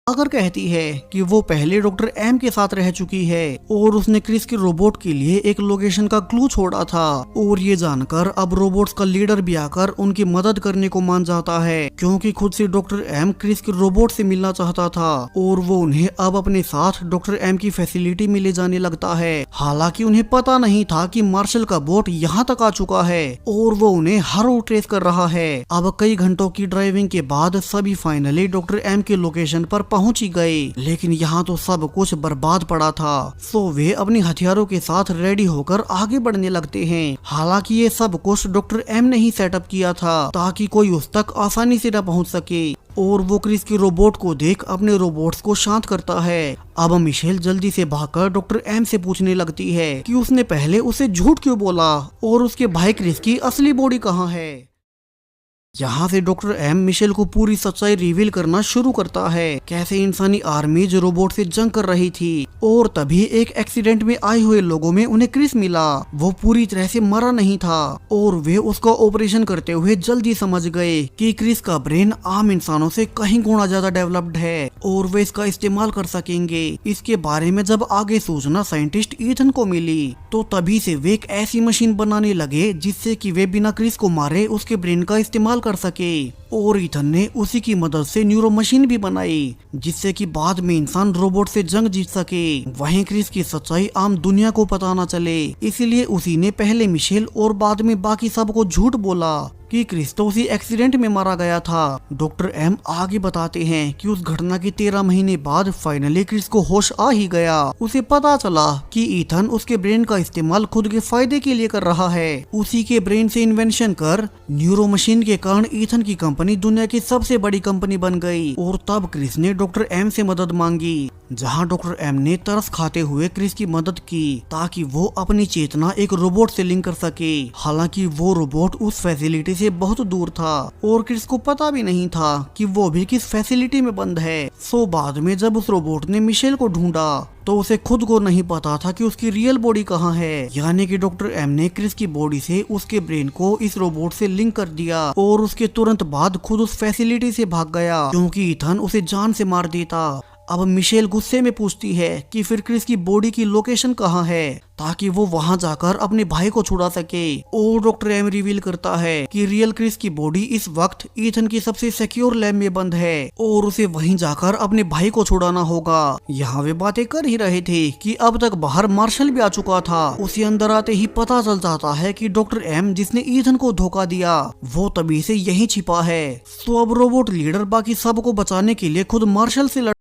अगर कहती है कि वो पहले डॉक्टर एम के साथ रह चुकी है और उसने क्रिस के रोबोट के लिए एक लोकेशन का क्लू छोड़ा था। और ये जानकर अब रोबोट्स का लीडर भी आकर उनकी मदद करने को मान जाता है, क्योंकि खुद से डॉक्टर एम क्रिस के रोबोट से मिलना चाहता था और वो उन्हें अब अपने साथ डॉक्टर एम की फैसिलिटी में ले जाने लगता है। हालांकि उन्हें पता नहीं था कि मार्शल का बोट यहाँ तक आ चुका है और वो उन्हें हर रोड ट्रेस कर रहा है। अब कई घंटों की ड्राइविंग के बाद सभी फाइनली डॉक्टर एम के लोकेशन पर पहुंच ही गए, लेकिन यहाँ तो सब कुछ बर्बाद पड़ा था। सो वे अपने हथियारों के साथ रेडी होकर आगे बढ़ने लगते हैं। हालांकि ये सब कुछ डॉक्टर एम ने ही सेटअप किया था ताकि कोई उस तक आसानी से न पहुंच सके। और वो क्रिस के रोबोट को देख अपने रोबोट्स को शांत करता है। अब मिशेल जल्दी से भागकर डॉक्टर एम से पूछने लगती है कि उसने पहले उसे झूठ क्यों बोला और उसके भाई क्रिस की असली बॉडी कहाँ है। यहाँ से डॉक्टर एम मिशेल को पूरी सच्चाई रिवील करना शुरू करता है, कैसे इंसानी आर्मी जो रोबोट से जंग कर रही थी और तभी एक एक्सीडेंट में आए हुए लोगों में उन्हें क्रिस मिला। वो पूरी तरह से मरा नहीं था और वे उसका ऑपरेशन करते हुए जल्दी समझ गए कि क्रिस का ब्रेन आम इंसानों से कहीं गुना ज्यादा डेवलप्ड है और वे इसका इस्तेमाल कर सकेंगे। इसके बारे में जब आगे सूचना साइंटिस्ट ईथन को मिली तो तभी से वे एक ऐसी मशीन बनाने लगे जिससे कि वे बिना क्रिस को मारे उसके ब्रेन का इस्तेमाल कर सके। और ईथन ने उसी की मदद से न्यूरो मशीन भी बनाई जिससे कि बाद में इंसान रोबोट से जंग जीत सके। वहीं क्रिस की सच्चाई आम दुनिया को पता न चले, इसीलिए उसी ने पहले मिशेल और बाद में बाकी सबको झूठ बोला कि क्रिस तो उसी एक्सीडेंट में मारा गया था। डॉक्टर एम आगे बताते हैं कि उस घटना के 13 महीने बाद फाइनली क्रिस को होश आ ही गया। उसे पता चला कि ईथन उसके ब्रेन का इस्तेमाल खुद के फायदे के लिए कर रहा है। उसी के ब्रेन से इन्वेंशन कर न्यूरो मशीन के कारण ईथन की कंपनी दुनिया की सबसे बड़ी कंपनी बन गई। और तब क्रिस ने डॉक्टर एम से मदद मांगी, जहां डॉक्टर एम ने तरस खाते हुए क्रिस की मदद की ताकि वो अपनी चेतना एक रोबोट से लिंक कर सके। हालांकि वो रोबोट उस फैसिलिटी से बहुत दूर था और क्रिस को पता भी नहीं था कि वो भी किस फैसिलिटी में बंद है। सो बाद में जब उस रोबोट ने मिशेल को ढूंढा तो उसे खुद को नहीं पता था कि उसकी रियल बॉडी कहाँ है। यानी कि डॉक्टर एम ने क्रिस की बॉडी से उसके ब्रेन को इस रोबोट से लिंक कर दिया और उसके तुरंत बाद खुद उस फैसिलिटी से भाग गया, क्योंकि ईथन उसे जान से मार देता। अब मिशेल गुस्से में पूछती है कि फिर क्रिस की बॉडी की लोकेशन कहाँ है ताकि वो वहां जाकर अपने भाई को छुड़ा सके। और डॉक्टर एम रिवील करता है कि रियल क्रिस की बॉडी इस वक्त ईथन की सबसे सिक्योर लैब में बंद है और उसे वहीं जाकर अपने भाई को छुड़ाना होगा। यहाँ वे बातें कर ही रहे थे कि अब तक बाहर मार्शल भी आ चुका था। उसे अंदर आते ही पता चल जाता है कि डॉक्टर एम जिसने ईथन को धोखा दिया वो तभी से यहीं छिपा है। तो अब रोबोट लीडर बाकी सबको बचाने के लिए खुद मार्शल से